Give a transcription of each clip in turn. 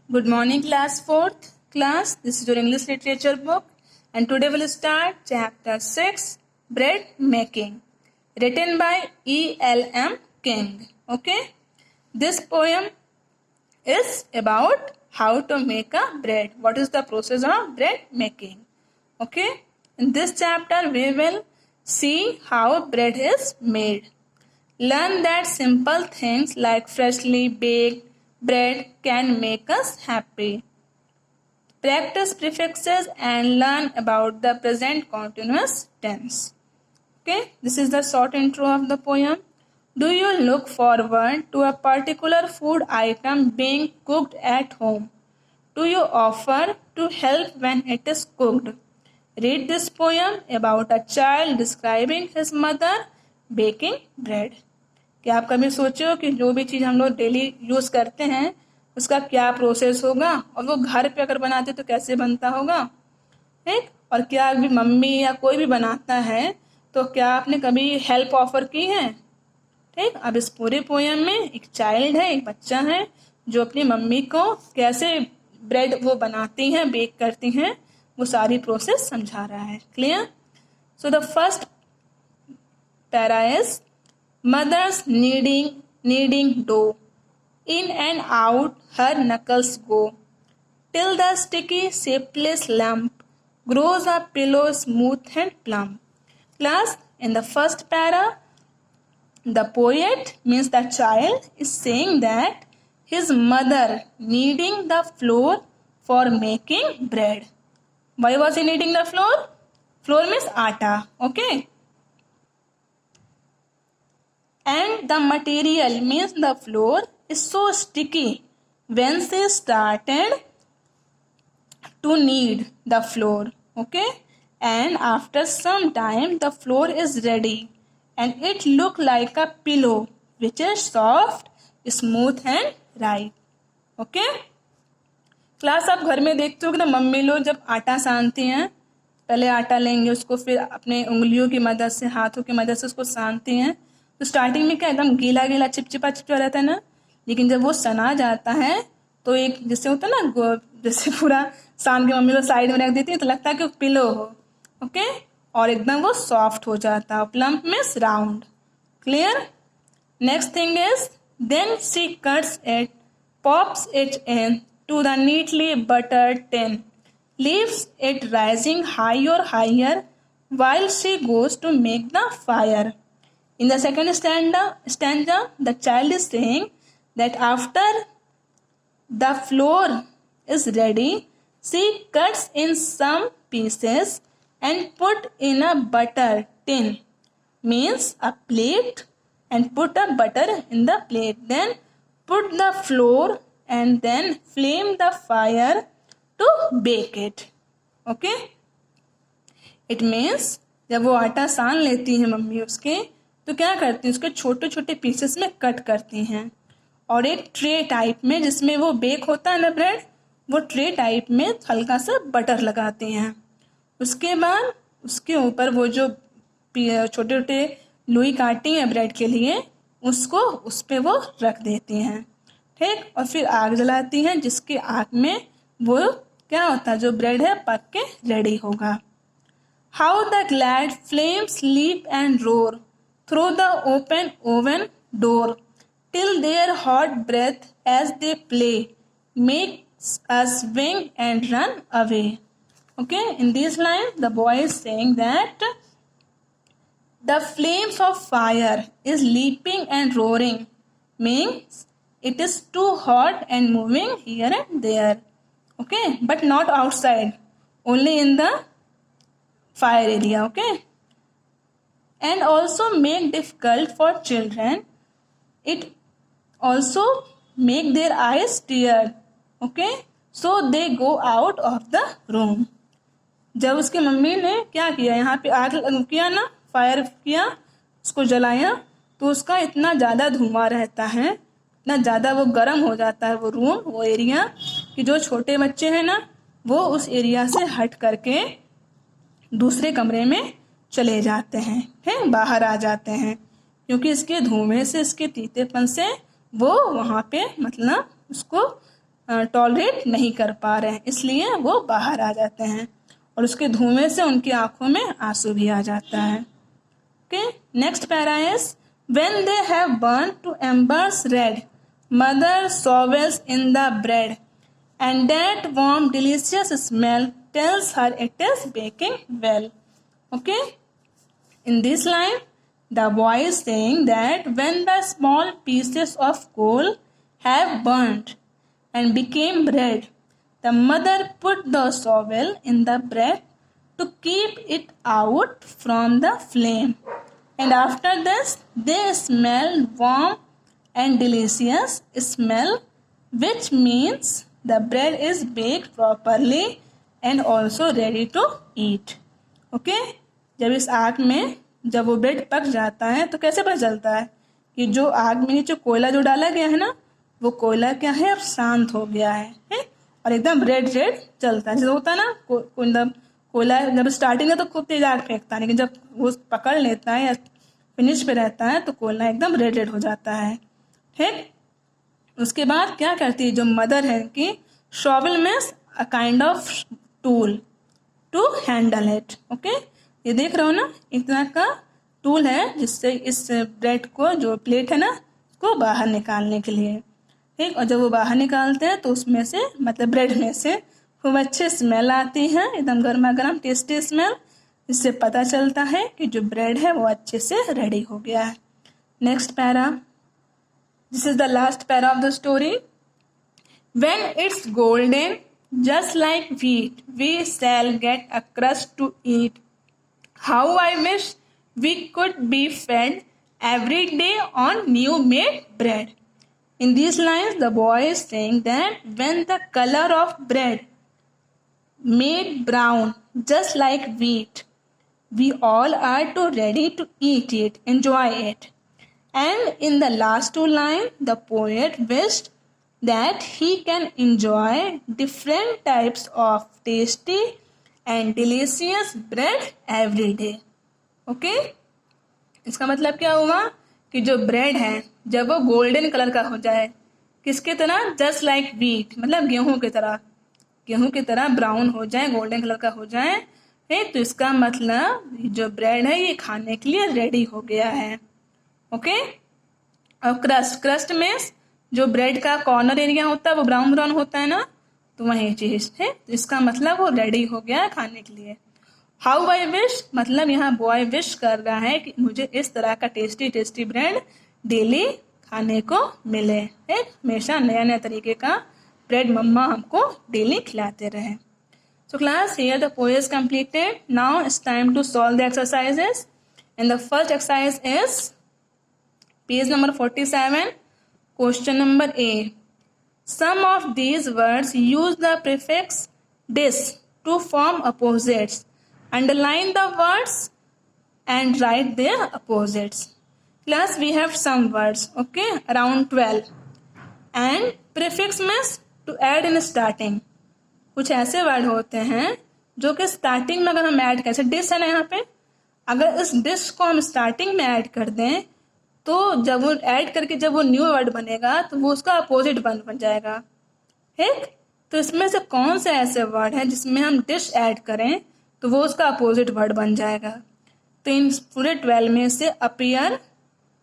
Good morning, class 4th class. This is your English literature book, and today we'll start chapter 6, Bread Making, written by E.L.M. King. Okay, this poem is about how to make a bread. What is the process of bread making? Okay, in this chapter we will see how bread is made. Learn that simple things like freshly baked bread can make us happy. Practice prefixes and learn about the present continuous tense. Okay, this is the short intro of the poem. Do you look forward to a particular food item being cooked at home? Do you offer to help when it is cooked? Read this poem about a child describing his mother baking bread. क्या आप कभी सोचे हो कि जो भी चीज़ हम लोग डेली यूज़ करते हैं उसका क्या प्रोसेस होगा और वो घर पे अगर बनाते तो कैसे बनता होगा, ठीक? और क्या भी मम्मी या कोई भी बनाता है तो क्या आपने कभी हेल्प ऑफर की है, ठीक? अब इस पूरे पोएम में एक चाइल्ड है, एक बच्चा है जो अपनी मम्मी को कैसे ब्रेड वो बनाती हैं, बेक करती हैं, वो सारी प्रोसेस समझा रहा है. Clear? So the first para is Mother's kneading dough. In and out her knuckles go, till the sticky shapeless lump grows a pillow smooth and plump. Class, in the first para, the poet means the child is saying that his mother kneading the flour for making bread. Why was he kneading the flour? Flour means atta, okay? And the material means the flour is so sticky when she started to knead the flour, okay? And after some time the flour is ready and it look like a pillow which is soft, smooth and right, okay? Class आप घर में देखते हो कि ना mummy लोग जब आटा सानती हैं, पहले आटा लेंगे उसको फिर अपने उंगलियों की मदद से, हाथों की मदद से उसको सानती हैं. तो स्टार्टिंग में क्या एकदम गीला गीला चिपचिपा चिपचिपा रहता है ना, लेकिन जब वो सना जाता है तो एक जैसे होता है ना, जैसे पूरा सान के मम्मी लोग साइड में रख देती है तो लगता है कि वो पिलो हो, ओके? और एकदम वो सॉफ्ट हो जाता है. Plump means round. Clear? Next thing is then she cuts it, pops it into the neatly buttered tin, leaves it rising higher higher while she goes to make the fire. In the second stanza, the child is saying that after the flour is ready, she cuts in some pieces and put in a butter tin, means a plate, and put a butter in the plate. Then put the flour and then flame the fire to bake it. Okay? It means जब वो आटा सान लेती है mummy उसके, तो क्या करती है उसके छोटे छोटे पीसेस में कट करती हैं और एक ट्रे टाइप में जिसमें वो बेक होता है ना ब्रेड, वो ट्रे टाइप में हल्का सा बटर लगाती हैं. उसके बाद उसके ऊपर वो जो छोटे छोटे लुई काटी हैं ब्रेड के लिए उसको उस पर वो रख देती हैं, ठीक? और फिर आग जलाती हैं जिसकी आग में वो क्या होता है, जो ब्रेड है पक के रेडी होगा. How the glad flames leap and roar through the open oven door, till their hot breath as they play makes us swing and run away. Okay, in these lines the boy is saying that the flames of fire is leaping and roaring, means it is too hot and moving here and there, okay, but not outside, only in the fire area, okay? And also make difficult for children. It also make their eyes tear, okay? So they go out of the room. जब उसकी mummy ने क्या किया, यहाँ पे आग किया ना, फायर किया, उसको जलाया, तो उसका इतना ज़्यादा धुआं रहता है, इतना ज़्यादा वो गर्म हो जाता है वो रूम, वो एरिया, कि जो छोटे बच्चे हैं ना वो उस एरिया से हट करके दूसरे कमरे में चले जाते हैं, ठीक? बाहर आ जाते हैं, क्योंकि इसके धुएं से, इसके तीतेपन से वो वहाँ पे मतलब उसको टॉलरेट नहीं कर पा रहे हैं, इसलिए वो बाहर आ जाते हैं और उसके धुएं से उनकी आंखों में आंसू भी आ जाता है. Okay, next para is when they have burn to embers red, mother shovels in the bread and that warm delicious smell tells her it is baking well. Okay, in this line the boy is saying that when the small pieces of coal have burnt and became red, the mother put the shovel in the bread to keep it out from the flame, and after this they smell warm and delicious smell, which means the bread is baked properly and also ready to eat. Okay? जब इस आग में जब वो bread पक जाता है तो कैसे पता चलता है कि जो आग में नीचे कोयला जो डाला गया है ना, वो कोयला क्या है, अब शांत हो गया है और एकदम रेड रेड चलता है. जैसे होता है ना, कोयला जब स्टार्टिंग है तो खूब तेज आग फेंकता है, लेकिन जब वो पकड़ लेता है या फिनिश पे रहता है तो कोयला एकदम रेड रेड हो जाता है. ठीक, उसके बाद क्या करती है जो मदर है कि shovel means a kind of tool to handle it. Okay, ये देख रहे हो ना, एक तरह का टूल है जिससे इस ब्रेड को, जो प्लेट है ना, उसको बाहर निकालने के लिए. ठीक, और जब वो बाहर निकालते हैं तो उसमें से, मतलब ब्रेड में से खूब अच्छी स्मेल आती है, एकदम गर्मा गर्म टेस्टी स्मेल, जिससे पता चलता है कि जो ब्रेड है वो अच्छे से रेडी हो गया है. Next para, this is the last para of the story. When it's golden, just like wheat, we shall get a crust to eat. How I wish we could be fed every day on new made bread. In these lines, the boy is saying that when the color of bread made brown, just like wheat, we all are too ready to eat it, enjoy it. And in the last two lines, the poet wished that he can enjoy different types of tasty and delicious bread every day. Okay? इसका मतलब क्या हुआ कि जो bread है जब वो golden colour का हो जाए, किसके तरह, जस्ट लाइक व्हीट, मतलब गेहूं की तरह ब्राउन हो जाए, गोल्डन कलर का हो जाए, तो इसका मतलब जो ब्रेड है ये खाने के लिए रेडी हो गया है. ओके, और क्रस्ट में जो ब्रेड का कॉर्नर एरिया होता है वो ब्राउन ब्राउन होता है ना, तो वही चीज है, तो इसका मतलब वो रेडी हो गया है खाने के लिए. हाउ आई विश, मतलब यहाँ बॉय विश कर रहा है कि मुझे इस तरह का टेस्टी टेस्टी ब्रेड डेली खाने को मिले, हमेशा नया नया तरीके का ब्रेड मम्मा हमको डेली खिलाते रहे. So class, here the poem is completed. Now it's time to solve the exercises. And the first exercise is page number 47, question number A. Some of these words use the prefix dis to form opposites. Underline the words and write their opposites. Class, we have some words, okay, around 12. And prefix means to add in starting. कुछ ऐसे word होते हैं जो कि starting में अगर हम add करें, जैसे डिश है ना यहाँ पे, अगर इस डिश को हम स्टार्टिंग में ऐड कर दें तो जब वो ऐड करके जब वो न्यू वर्ड बनेगा तो वो उसका अपोजिट बन जाएगा. ठीक, तो इसमें से कौन से ऐसे वर्ड हैं जिसमें हम डिश ऐड करें तो वो उसका अपोजिट वर्ड बन जाएगा. तो इन पूरे 12 में से appear,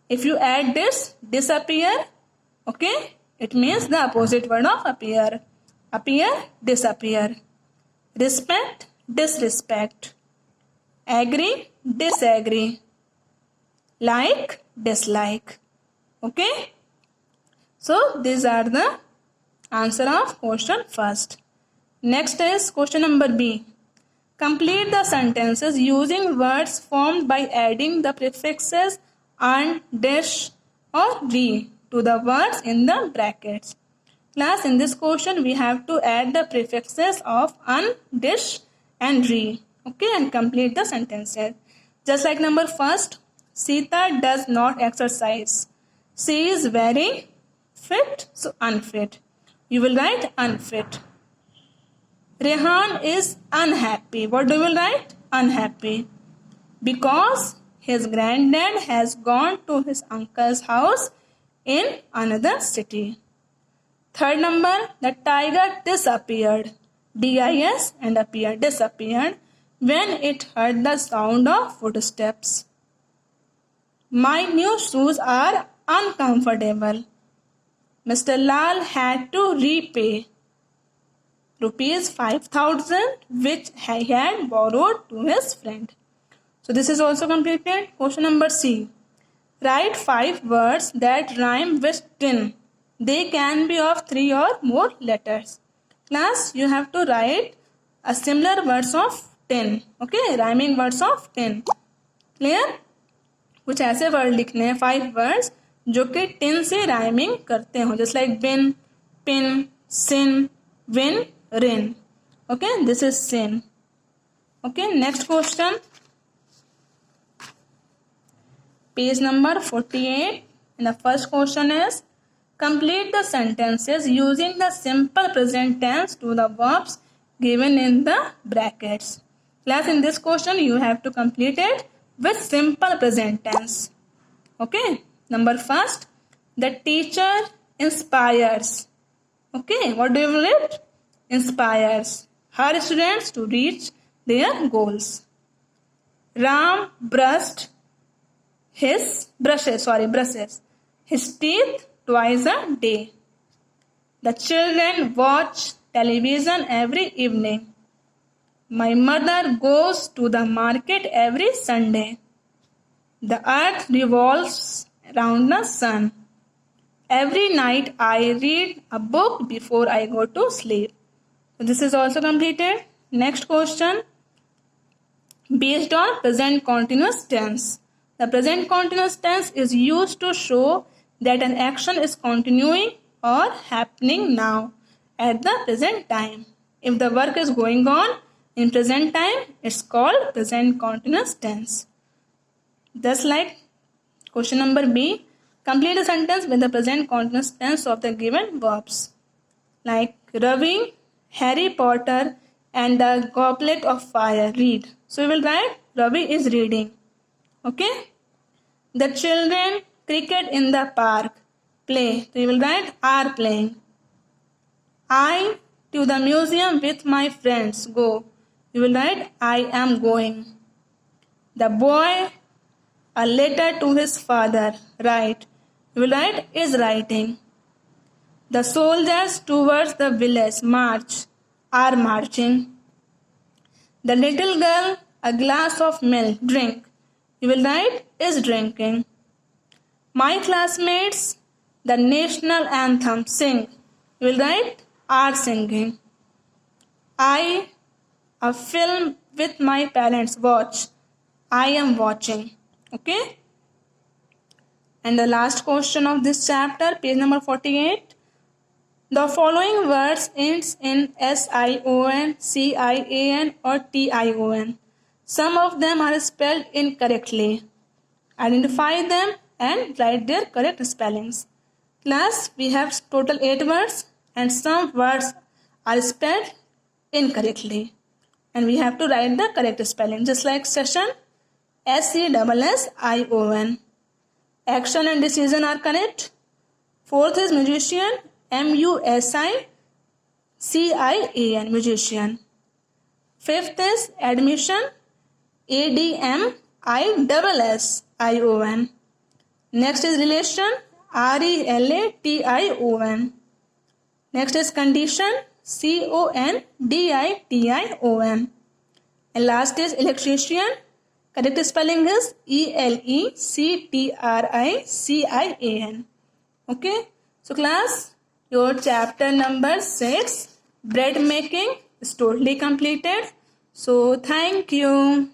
if you add disappear, okay, it means the opposite word of appear. Appear, disappear. Respect, disrespect. Agree, disagree. Like, dislike. Okay? So, these are the answer of question first. Next is question number B. Complete the sentences using words formed by adding the prefixes an, dish or re to the words in the brackets. Class, in this question we have to add the prefixes of an, dish and re, okay, and complete the sentences. Just like number first, Sita does not exercise. She is very fit, so unfit. You will write unfit. Rehan is unhappy. What do you will write? Unhappy. Because his granddad has gone to his uncle's house in another city. Third number, the tiger disappeared. D-I-S and appeared, disappeared when it heard the sound of footsteps. My new shoes are uncomfortable. Mr. Lal had to repay rupees 5,000 which he had borrowed to his friend. So this is also completed. Question number C. Write 5 words that rhyme with tin. They can be of 3 or more letters. Class, you have to write a similar words of tin. Okay, rhyming words of tin. Clear? कुछ ऐसे word लिखने हैं 5 words जो कि tin से rhyming करते हो, just like bin, pin, sin, win, rin. Okay, this is sin. Okay, next question, page number 48. And the first question is, complete the sentences using the simple present tense to the verbs given in the brackets. Class, in this question you have to complete it with simple present tense. Okay, number first, the teacher inspires. Okay, what do you read? Inspires her students to reach their goals. Ram brushes his teeth twice a day. The children watch television every evening. My mother goes to the market every Sunday. The earth revolves around the sun. Every night I read a book before I go to sleep. So this is also completed. Next question, based on present continuous tense. The present continuous tense is used to show that an action is continuing or happening now at the present time. If the work is going on in present time, it's called present continuous tense. Just like question number B, complete a sentence with the present continuous tense of the given verbs. Like Ravi, Harry Potter and the Goblet of Fire read. So we will write Ravi is reading. Okay. The children cricket in the park play. So we will write are playing. I to the museum with my friends go. You will write I am going. The boy a letter to his father write. You will write is writing. The soldiers towards the village march are marching. The little girl a glass of milk drink. You will write is drinking. My classmates the national anthem sing. You will write are singing. I a film with my parents watch. I am watching. Okay. And the last question of this chapter, page number 48. The following words ends in S-I-O-N, C-I-A-N or T-I-O-N. Some of them are spelled incorrectly. Identify them and write their correct spellings. Class, we have total 8 words and some words are spelled incorrectly. And we have to write the correct spelling, just like session, S-E-S-S-I-O-N. Action and decision are correct. Fourth is musician, M-U-S-I-C-I-A-N, musician. Fifth is admission, A-D-M-I-S-S-I-O-N. Next is relation, R-E-L-A-T-I-O-N. Next is condition, C-O-N-D-I-T-I-O-N. And last is electrician. Correct spelling is E-L-E-C-T-R-I-C-I-A-N. Okay. So class, your chapter number 6, bread making, is totally completed. So thank you.